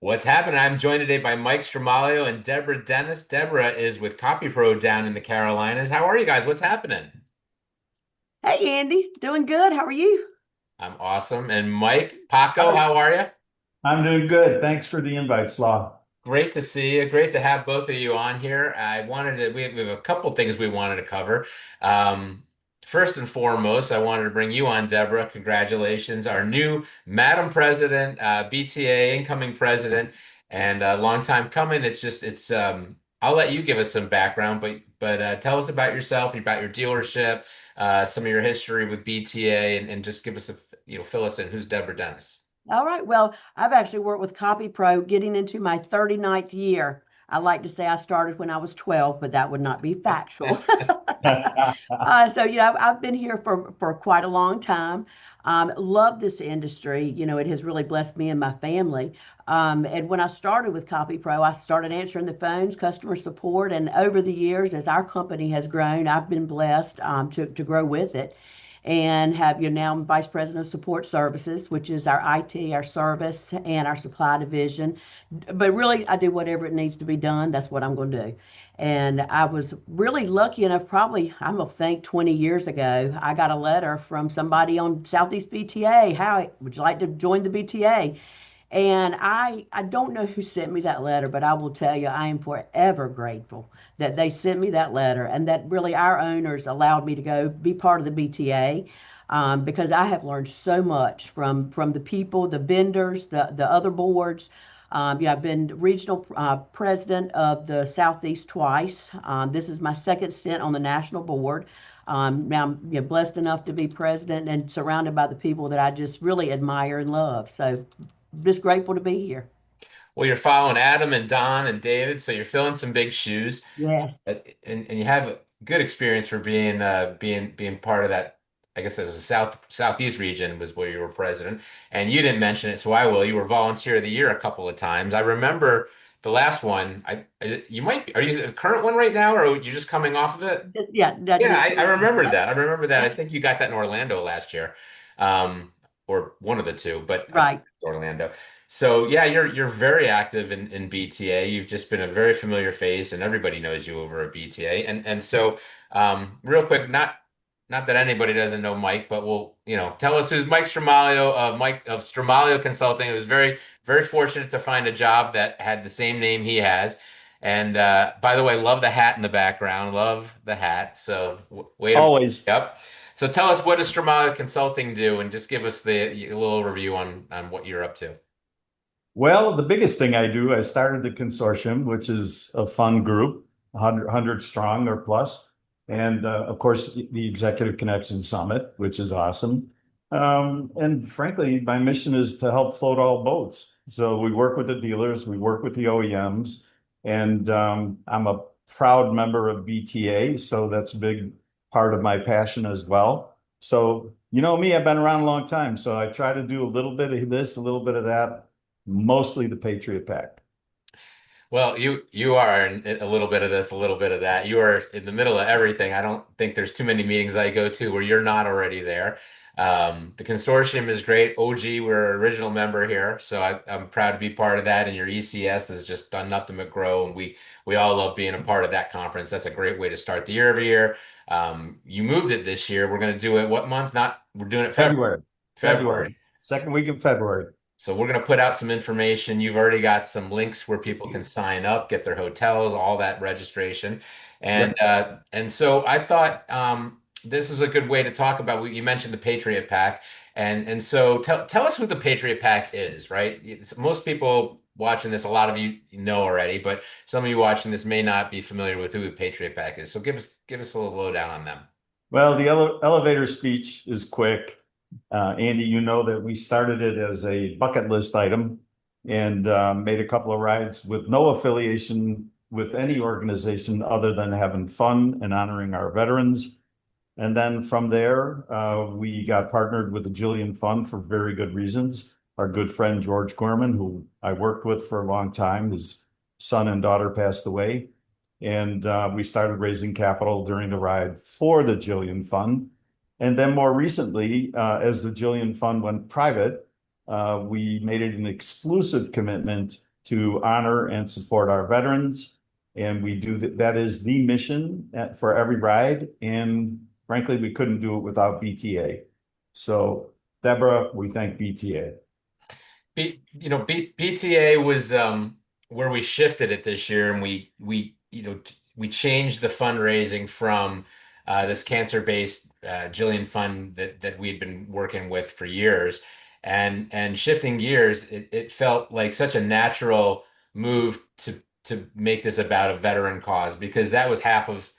What's happening? I'm joined today by Mike Stramaglio and Deborah Dennis. Deborah is with CopyPro down in the Carolinas. How are you guys? What's happening? Hey Andy, doing good. How are you? I'm awesome. And Mike Paco, Hi, how are you? I'm doing good. Thanks for the invite, Slaw. Great to see you. Great to have both of you on here. We have a couple things we wanted to cover. Um, First and foremost, I wanted to bring you on, Deborah. Congratulations, our new Madam President, BTA incoming president, and a long time coming. I'll let you give us some background, but tell us about yourself, about your dealership, some of your history with BTA, and just give us fill us in. Who's Deborah Dennis? All right. Well, I've actually worked with CopyPro getting into my 39th year. I like to say I started when I was 12, but that would not be factual. I've been here for quite a long time. Love this industry. It has really blessed me and my family. And when I started with CopyPro, I started answering the phones, customer support, and over the years, as our company has grown, I've been blessed to grow with it and have now I'm vice president of support services, which is our IT, our service, and our supply division. But really, I do whatever it needs to be done. That's what I'm going to do. And I was really lucky enough, probably, I'm going to think 20 years ago, I got a letter from somebody on Southeast BTA. How would you like to join the BTA? And I don't know who sent me that letter, but I will tell you, I am forever grateful that they sent me that letter and that really our owners allowed me to go be part of the BTA. Because I have learned so much from the people, the vendors, the other boards. I've been regional president of the Southeast twice. This is my second stint on the national board. Now I'm blessed enough to be president and surrounded by the people that I just really admire and love. So just grateful to be here. Well, you're following Adam and Don and David, so you're filling some big shoes, Yes. and you have a good experience for being part of that. I guess that was the southeast region was where you were president, and you didn't mention it, so I will. You were volunteer of the year a couple of times. I remember the last one. You might be. Are you the current one right now, or are you just coming off of it? Yeah, that Yeah, just I remember yep, that. I remember that. I yep, think you got that in Orlando last year, um, or one of the two, but I think right. it's Orlando. So yeah, you're very active in BTA. You've just been a very familiar face, and everybody knows you over at BTA. And so, real quick, not that anybody doesn't know Mike, but we'll tell us who's Mike Stramaglio of Stramaglio Consulting. It was very fortunate to find a job that had the same name he has. And by the way, love the hat in the background. Love the hat. So way to Always. yep. So tell us, what does Stramaglio Consulting do, and just give us a little overview on what you're up to. Well, the biggest thing I do, I started the consortium, which is a fun group, 100 strong or plus. And of course, the Executive Connection Summit, which is awesome. And frankly, my mission is to help float all boats. So we work with the dealers, we work with the OEMs, and I'm a proud member of BTA. So that's a big part of my passion as well. So, you know me, I've been around a long time. So I try to do a little bit of this, a little bit of that, mostly the Patriot Pack. Well, you are in a little bit of this, a little bit of that. You are in the middle of everything. I don't think there's too many meetings I go to where you're not already there. The consortium is great. OG, we're an original member here, so I'm proud to be part of that. And your ECS has just done nothing but grow, and we all love being a part of that conference. That's a great way to start the year every year. You moved it this year. We're going to do it what month? Not we're doing it February. February, February, February. second week of February. So we're going to put out some information. You've already got some links where people can sign up, get their hotels, all that registration. And Yep. so I thought this is a good way to talk about. You mentioned the Patriot Pack, and so tell us who the Patriot Pack is, right? Most people watching this, a lot of you know already, but some of you watching this may not be familiar with who the Patriot Pack is. So give us a little lowdown on them. Well, the elevator speech is quick. Andy, you know that we started it as a bucket list item and made a couple of rides with no affiliation with any organization other than having fun and honoring our veterans. And then from there, we got partnered with the Jillian Fund for very good reasons. Our good friend George Gorman, who I worked with for a long time, his son and daughter passed away. And we started raising capital during the ride for the Jillian Fund. And then more recently, as the Jillian Fund went private, we made it an exclusive commitment to honor and support our veterans. And we do that. That is the mission for every ride. And frankly, we couldn't do it without BTA. So, Deborah, we thank BTA. BTA was where we shifted it this year, and we changed the fundraising from this cancer-based Jillian Fund that we had been working with for years, and shifting gears, it felt like such a natural move to make this about a veteran cause because that was half of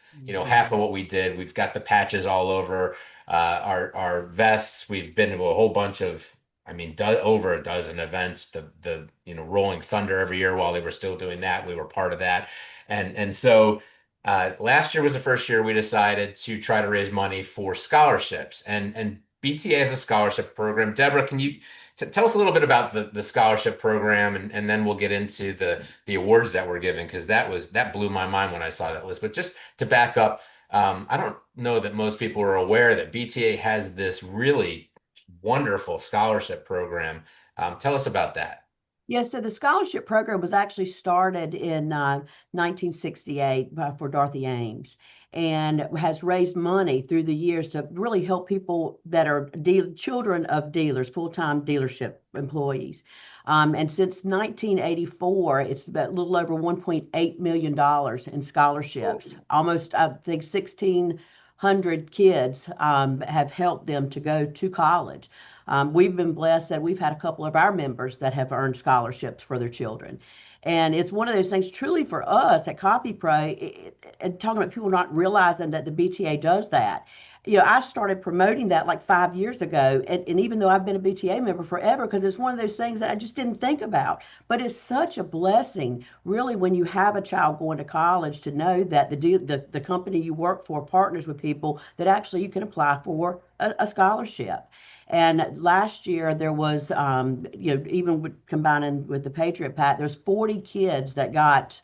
what we did. We've got the patches all over our vests. We've been to a whole bunch of over a dozen events. The Rolling Thunder every year while they were still doing that, we were part of that, and so last year was the first year we decided to try to raise money for scholarships, and BTA is a scholarship program. Deborah, can you tell us a little bit about the scholarship program, and then we'll get into the awards that we're giving because that blew my mind when I saw that list. But just to back up, I don't know that most people are aware that BTA has this really wonderful scholarship program. Tell us about that. Yes, so the scholarship program was actually started in 1968 for Dorothy Ames and has raised money through the years to really help people that are children of dealers, full-time dealership employees. And since 1984, it's about a little over $1.8 million in scholarships. Almost, I think, 1,600 kids have helped them to go to college. We've been blessed that we've had a couple of our members that have earned scholarships for their children. And it's one of those things truly for us at CopyPro, and talking about people not realizing that the BTA does that. I started promoting that like 5 years ago. And even though I've been a BTA member forever, because it's one of those things that I just didn't think about. But it's such a blessing, really, when you have a child going to college to know that the company you work for partners with people that actually you can apply for a scholarship. And last year there was, even combining with the Patriot Pack, there's 40 kids that got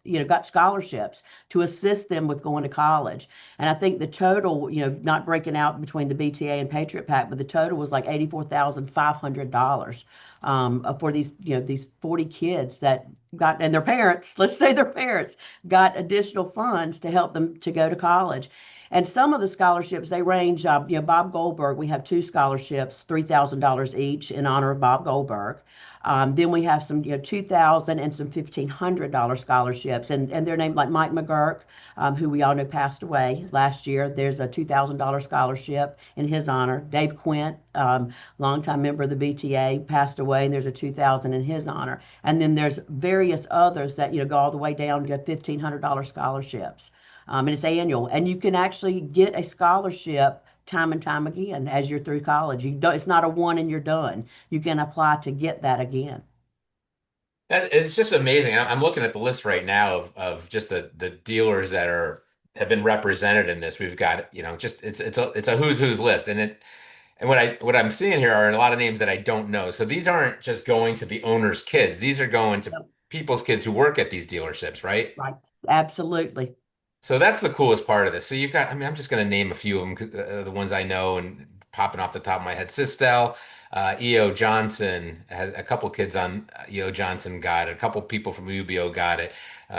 scholarships to assist them with going to college. And I think the total, not breaking out between the BTA and Patriot Pack, but the total was like $84,500 for these 40 kids that got, and their parents, let's say their parents, got additional funds to help them to go to college. And some of the scholarships, they range, Bob Goldberg, we have two scholarships, $3,000 each in honor of Bob Goldberg. Then we have some, 2,000 and some $1,500 scholarships. And they're named like Mike McGurk, who we all know passed away last year. There's a $2,000 scholarship in his honor. Dave Quint, longtime member of the BTA, passed away, and there's a 2,000 in his honor. And then there's various others that, go all the way down to $1,500 scholarships. And it's annual, and you can actually get a scholarship time and time again as you're through college. It's not a one and you're done. You can apply to get that again. It's just amazing. I'm looking at the list right now of just the dealers that have been represented in this. We've got, just it's a who's list, and what I'm seeing here are a lot of names that I don't know. So these aren't just going to the owner's kids. These are going to Yep. people's kids who work at these dealerships, right? Right. Absolutely. So that's the coolest part of this. So you've got, I'm just going to name a few of them, the ones I know and popping off the top of my head. Sistel, EO Johnson, has a couple kids on EO Johnson got it. A couple people from UBO got it.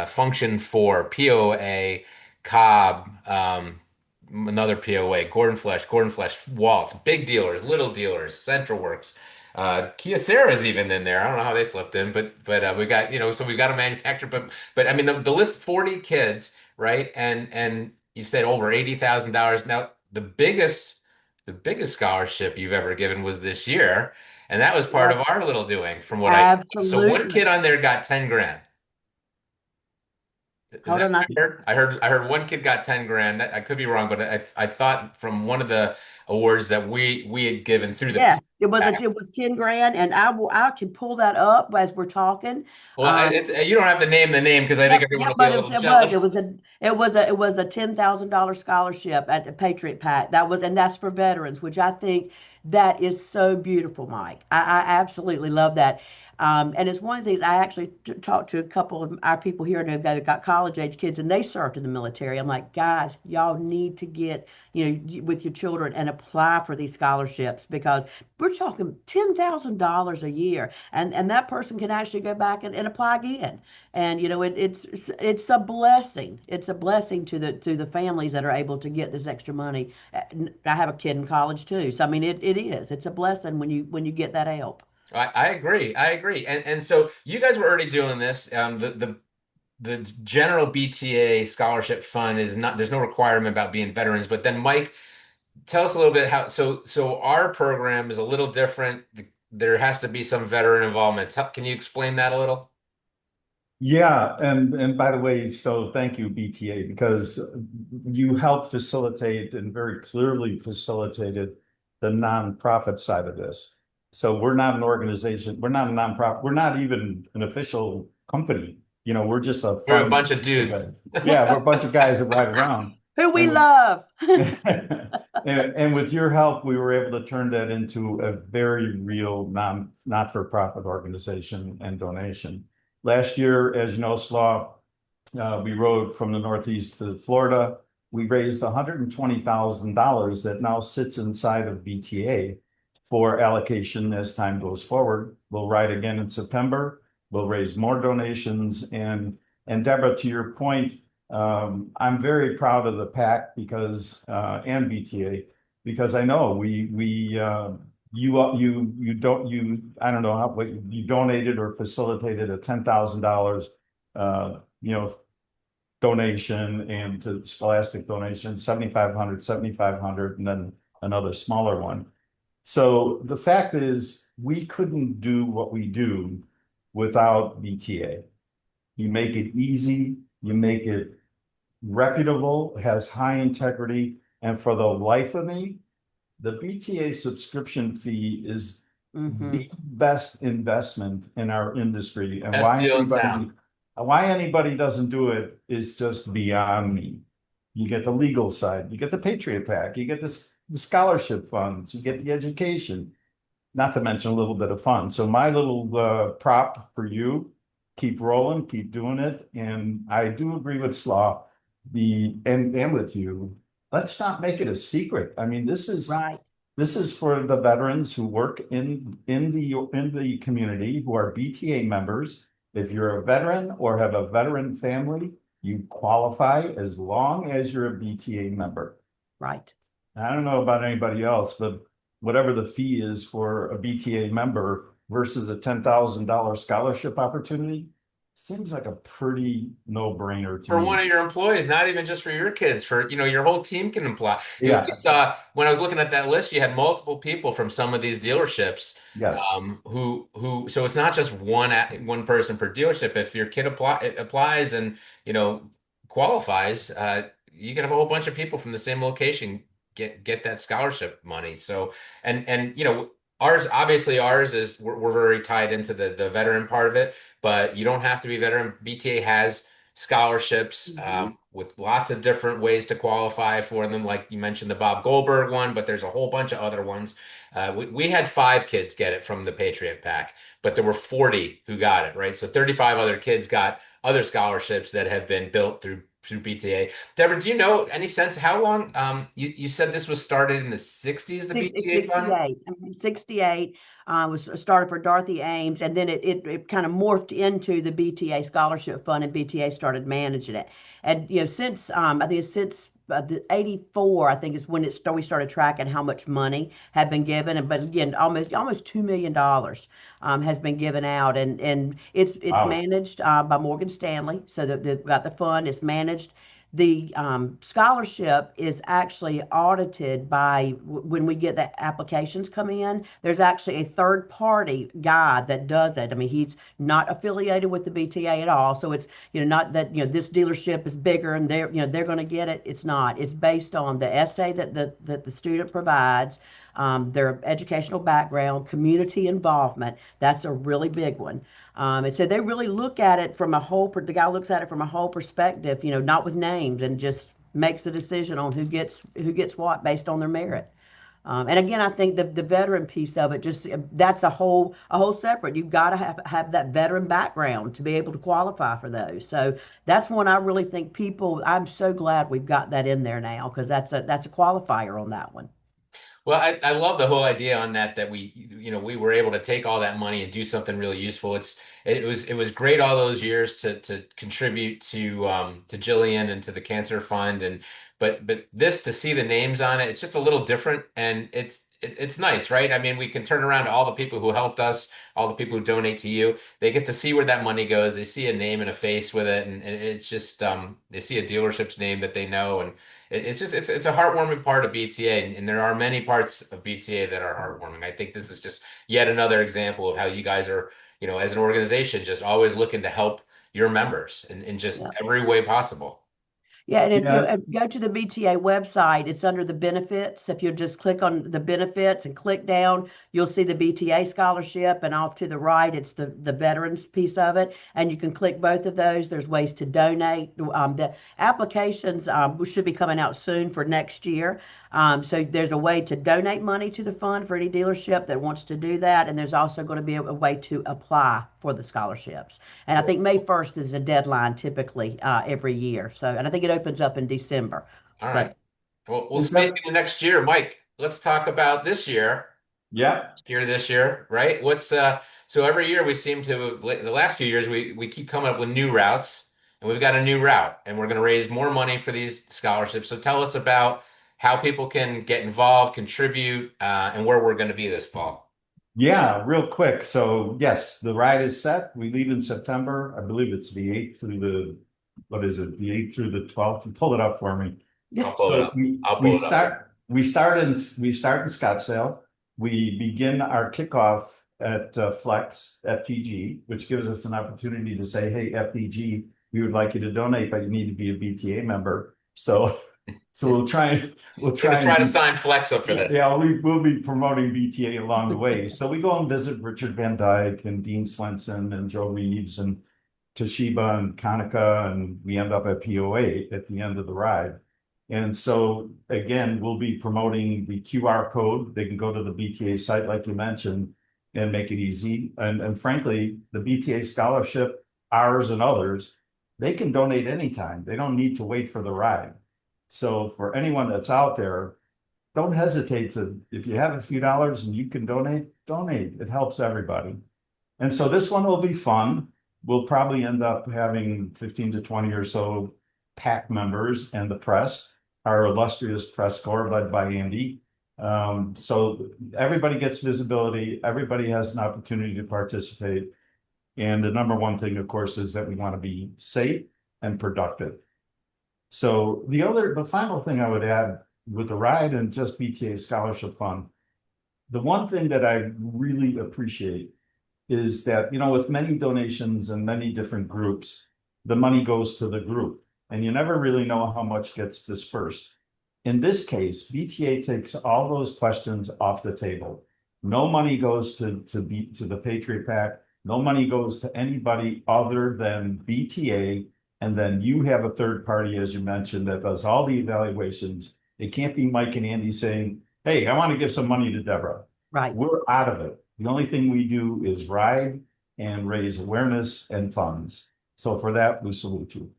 Function 4, POA, Cobb, another POA, Gordon Flesh, Waltz, big dealers, little dealers, Central Works. Kyocera's even in there. I don't know how they slipped in, but we got, so we've got a manufacturer, but I mean the list 40 kids, right? And you said over $80,000. Now the biggest scholarship you've ever given was this year, and that was part Right. of our little doing from what I so one Absolutely. kid on there got 10 grand. Is Hold that on. what I heard? I heard one kid got 10 grand. I could be wrong, but I thought from one of the awards that we had given through the Yes, PAC. it was 10 grand, and I can pull that up as we're talking. Well, Um, you don't have to name the name because I think Yep, everyone yep, will be but a little jealous. it was a $10,000 scholarship at the Patriot Pack. And that's for veterans, which I think that is so beautiful, Mike. I absolutely love that. And it's one of the things I actually talked to a couple of our people here that have got college age kids and they served in the military. I'm like, guys, y'all need to get, with your children and apply for these scholarships because we're talking $10,000 a year. And that person can actually go back and apply again. And, it's a blessing. It's a blessing to the families that are able to get this extra money. I have a kid in college too. So, I mean, it is. It's a blessing when you get that help. I agree. I agree. And so you guys were already doing this. The general BTA Scholarship Fund is not, there's no requirement about being veterans, but then Mike, tell us a little bit how, so our program is a little different. There has to be some veteran involvement. Can you explain that a little? Yeah, and by the way, so thank you, BTA, because you helped facilitate and very clearly facilitated the nonprofit side of this. So we're not an organization, we're not a nonprofit, we're not even an official company. We're just a We're a fun. bunch of dudes. Yeah, we're a bunch of guys that ride around. Who we And love. and with your help, we were able to turn that into a very real not-for-profit organization and donation. Last year, as you know, Slaw, we rode from the Northeast to Florida. We raised $120,000 that now sits inside of BTA for allocation as time goes forward. We'll ride again in September. We'll raise more donations. And Deborah, to your point, I'm very proud of the PAC because and BTA because I know I don't know how what you donated or facilitated a $10,000 uh, you know donation and to Scholastic donation 7,500 and then another smaller one. So the fact is we couldn't do what we do without BTA. You make it easy, you make it reputable, has high integrity, and for the life of me, the BTA subscription fee is Hmm. the best investment in our industry. And Best deal in town. why anybody doesn't do it is just beyond me. You get the legal side, you get the Patriot Pack, you get the scholarship funds, you get the education, not to mention a little bit of fun. So my little prop for you, keep rolling, keep doing it. And I do agree with Slaw, and with you. Let's not make it a secret. I mean, Right. this is for the veterans who work in the community who are BTA members. If you're a veteran or have a veteran family, you qualify as long as you're a BTA member. Right. I don't know about anybody else, but whatever the fee is for a BTA member versus a $10,000 scholarship opportunity, seems like a pretty no-brainer to For one me. of your employees, not even just for your kids, for your whole team can apply. We Yeah, saw when I was looking at that list, you had multiple people from some of these dealerships, yes. who so it's not just one person per dealership. If your kid applies and qualifies, you can have a whole bunch of people from the same location get that scholarship money. So and ours, obviously ours is we're very tied into the veteran part of it, but you don't have to be veteran. BTA has scholarships, Hmm. with lots of different ways to qualify for them. Like you mentioned the Bob Goldberg one, but there's a whole bunch of other ones. We had 5 kids get it from the Patriot Pack, but there were 40 who got it, right? So 35 other kids got other scholarships that have been built through BTA. Deborah, do you know any sense how long? You said this was started in the 60s, the BTA fund? 68. 68 was started for Dorothy Ames, and then it kind of morphed into the BTA Scholarship Fund, and BTA started managing it. And since I think it's since the 84, I think is when we started tracking how much money had been given, and but again, almost $2 million has been given out, and it's Wow. managed by Morgan Stanley. So they've got the fund, it's managed. The scholarship is actually audited by when we get the applications come in. There's actually a third party guy that does it. I mean, he's not affiliated with the BTA at all. So it's not that this dealership is bigger and they're going to get it. It's not. It's based on the essay that the student provides, their educational background, community involvement. That's a really big one. And so they really look at it from the guy looks at it from a whole perspective, not with names, and just makes the decision on who gets what based on their merit. And again, I think the veteran piece of it just that's a whole separate. You've got to have that veteran background to be able to qualify for those. So that's one I really think people. I'm so glad we've got that in there now because that's a qualifier on that one. Well, I love the whole idea on that we were able to take all that money and do something really useful. It was great all those years to contribute to Jillian and to the Cancer Fund and but this to see the names on it, it's just a little different and it's nice, right? I mean, we can turn around to all the people who helped us, all the people who donate to you. They get to see where that money goes. They see a name and a face with it, and it's just they see a dealership's name that they know and it's just it's a heartwarming part of BTA, and there are many parts of BTA that are heartwarming. I think this is just yet another example of how you guys are, as an organization, just always looking to help your members in just Yeah. every way possible. Yeah, and if you Yeah, go to the BTA website, it's under the benefits. If you just click on the benefits and click down, you'll see the BTA scholarship, and off to the right, it's the veterans piece of it. And you can click both of those. There's ways to donate. The applications should be coming out soon for next year. So there's a way to donate money to the fund for any dealership that wants to do that, and there's also going to be a way to apply for the scholarships. And I think May 1st is a deadline typically every year. So, and I think it opens up in December. All right. But Well, is speaking that, of next year, Mike, let's talk about this year. yeah. This year, right? What's so every year we seem to the last few years we keep coming up with new routes and we've got a new route and we're going to raise more money for these scholarships. So tell us about how people can get involved, contribute, and where we're going to be this fall. Yeah, real quick. So yes, the ride is set. We leave in September. I believe it's the 8th through what is it? The 8th through the 12th. You pull it up for me. I'll pull it So up. I'll we pull it up. start in Scottsdale. We begin our kickoff at Flex FTG, which gives us an opportunity to say, "Hey, FTG, we would like you to donate, but you need to be a BTA member." So we'll We're going try to and try to do. sign Flex up for this. Yeah, we'll be promoting BTA along the way. So we go and visit Richard Van Dyke and Dean Swenson and Joe Reeves and Toshiba and Konica, and we end up at PO8 at the end of the ride. And so again, we'll be promoting the QR code. They can go to the BTA site, like you mentioned, and make it easy. And frankly, the BTA scholarship, ours and others, they can donate anytime. They don't need to wait for the ride. So for anyone that's out there, don't hesitate to, if you have a few dollars and you can donate, donate. It helps everybody. And so this one will be fun. We'll probably end up having 15 to 20 or so PAC members and the press, our illustrious press corps led by Andy. So everybody gets visibility. Everybody has an opportunity to participate. And the number one thing, of course, is that we want to be safe and productive. So the final thing I would add with the ride and just BTA Scholarship Fund, the one thing that I really appreciate is that, with many donations and many different groups, the money goes to the group and you never really know how much gets dispersed. In this case, BTA takes all those questions off the table. No money goes to the Patriot Pack. No money goes to anybody other than BTA. And then you have a third party, as you mentioned, that does all the evaluations. It can't be Mike and Andy saying, "Hey, I want to give some money to Deborah." right. We're out of it. The only thing we do is ride and raise awareness and funds. So for that, we salute you.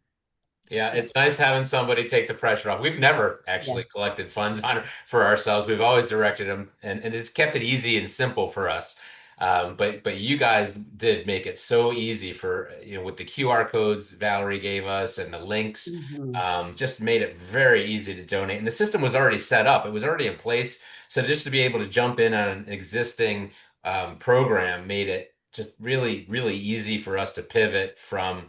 Yeah, it's nice having somebody take the pressure off. We've never Yeah. actually collected funds on for ourselves. We've always directed them, and it's kept it easy and simple for us. But you guys did make it so easy for with the QR codes Valerie gave us and the links, Hmm. just made it very easy to donate. And the system was already set up; it was already in place. So just to be able to jump in on an existing program made it just really, really easy for us to pivot from.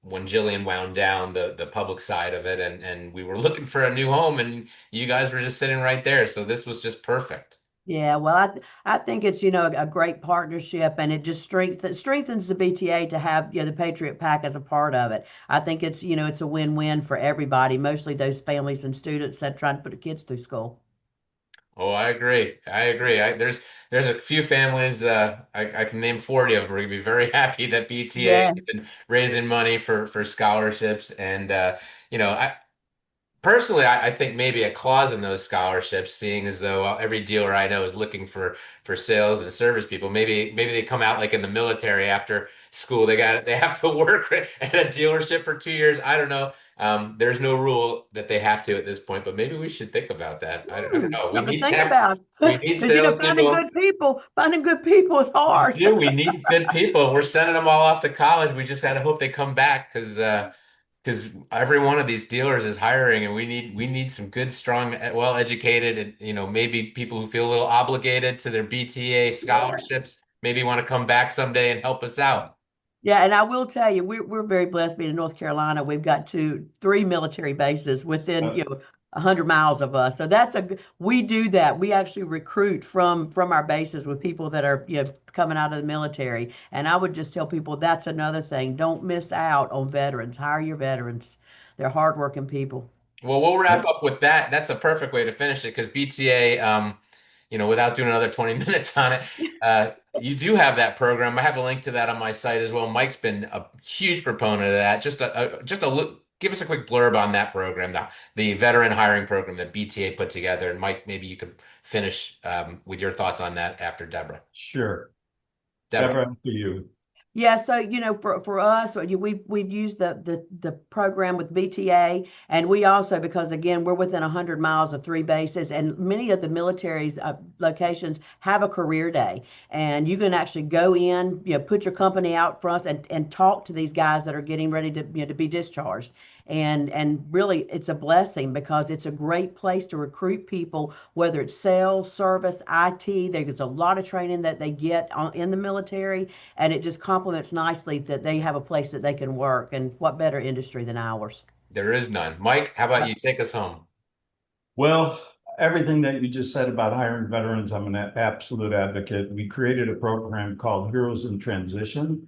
When Jillian wound down the public side of it and we were looking for a new home and you guys were just sitting right there. So this was just perfect. Yeah, well, I think it's a great partnership, and it just strengthens the BTA to have the Patriot Pack as a part of it. I think it's a win-win for everybody, mostly those families and students that try to put their kids through school. Oh, I agree. I agree. There's a few families I can name 40 of them. We're gonna be very happy that BTA Yeah. has been raising money for scholarships and I personally, I think maybe a clause in those scholarships, seeing as though every dealer I know is looking for sales and service people. Maybe they come out like in the military after school. They have to work at a dealership for 2 years. I don't know. There's no rule that they have to at this point, but maybe we should think about that. I don't know. We Something to need think techs. about. We need Because, salespeople. finding good people is We hard. do. We need good people. We're sending them all off to college. We just got to hope they come back because every one of these dealers is hiring, and we need some good, strong, well-educated, and maybe people who feel a little obligated to their BTA Yeah. scholarships, maybe want to come back someday and help us out. Yeah, and I will tell you, we're very blessed being in North Carolina. We've got three military bases within, 100 miles of us. So we do that. We actually recruit from our bases with people that are, coming out of the military. And I would just tell people that's another thing. Don't miss out on veterans. Hire your veterans. They're hardworking people. Well, we'll wrap up with that. That's a perfect way to finish it because BTA, without doing another 20 minutes on it, you do have that program. I have a link to that on my site as well. Mike's been a huge proponent of that. Give us a quick blurb on that program, the veteran hiring program that BTA put together. And Mike, maybe you could finish with your thoughts on that after Deborah. Sure. Deborah. Deborah, for you. Yeah, so for us, we've used the program with BTA, and we also, because again we're within 100 miles of three bases, and many of the military's locations have a career day, and you can actually go in, put your company out front and talk to these guys that are getting ready to be discharged, and really it's a blessing because it's a great place to recruit people, whether it's sales, service, IT. There's a lot of training that they get in the military, and it just complements nicely that they have a place that they can work. And what better industry than ours? There is none. Mike, how about you take us home? Well, everything that you just said about hiring veterans, I'm an absolute advocate. We created a program called Heroes in Transition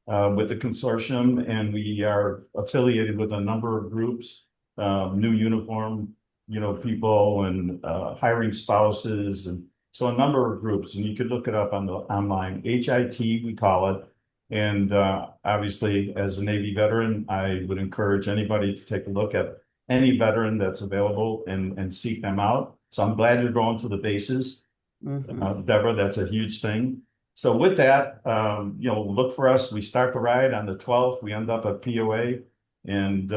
with the consortium, and we are affiliated with a number of groups, new uniform, people, and hiring spouses, and so a number of groups. And you could look it up on the online. HIT, we call it. And obviously, as a Navy veteran, I would encourage anybody to take a look at any veteran that's available and seek them out. So I'm glad you're going to the bases. Deborah, that's a huge thing. So with that, look for us. We start the ride on the 12th. We end up at POA and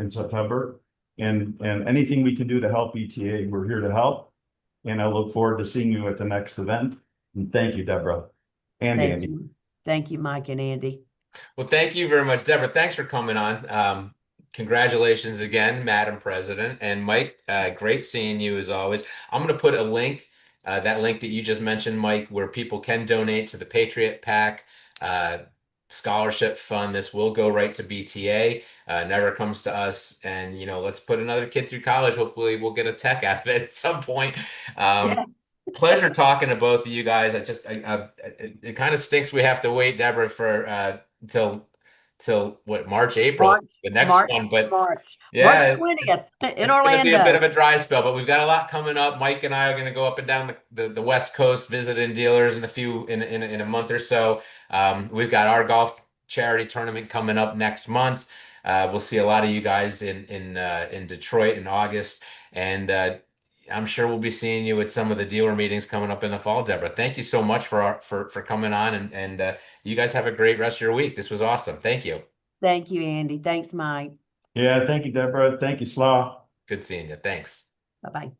in September. And anything we can do to help ETA, we're here to help. And I look forward to seeing you at the next event. And thank you, Deborah and Thank Andy. you. Thank you, Mike and Andy. Well, thank you very much, Deborah. Thanks for coming on. Congratulations again, Madam President. And Mike, great seeing you as always. I'm going to put a link, that link that you just mentioned, Mike, where people can donate to the Patriot Pack uh, Scholarship Fund. This will go right to BTA. Never comes to us. And, let's put another kid through college. Hopefully, we'll get a tech out of it at some point. Um, Yeah. Pleasure talking to both of you guys. It kind of stinks we have to wait, Deborah, for till what, March, April, March, the next March, one. But March yeah, 20th in it's going to be a bit Orlando. of a dry spell, but we've got a lot coming up. Mike and I are going to go up and down the West Coast visiting dealers in a month or so. We've got our golf charity tournament coming up next month. We'll see a lot of you guys in Detroit in August, and I'm sure we'll be seeing you at some of the dealer meetings coming up in the fall, Deborah. Thank you so much for coming on, and you guys have a great rest of your week. This was awesome. Thank you. Thank you, Andy. Thanks, Mike. Yeah, thank you, Deborah. Thank you, Slaw. Good seeing you. Thanks. Bye bye.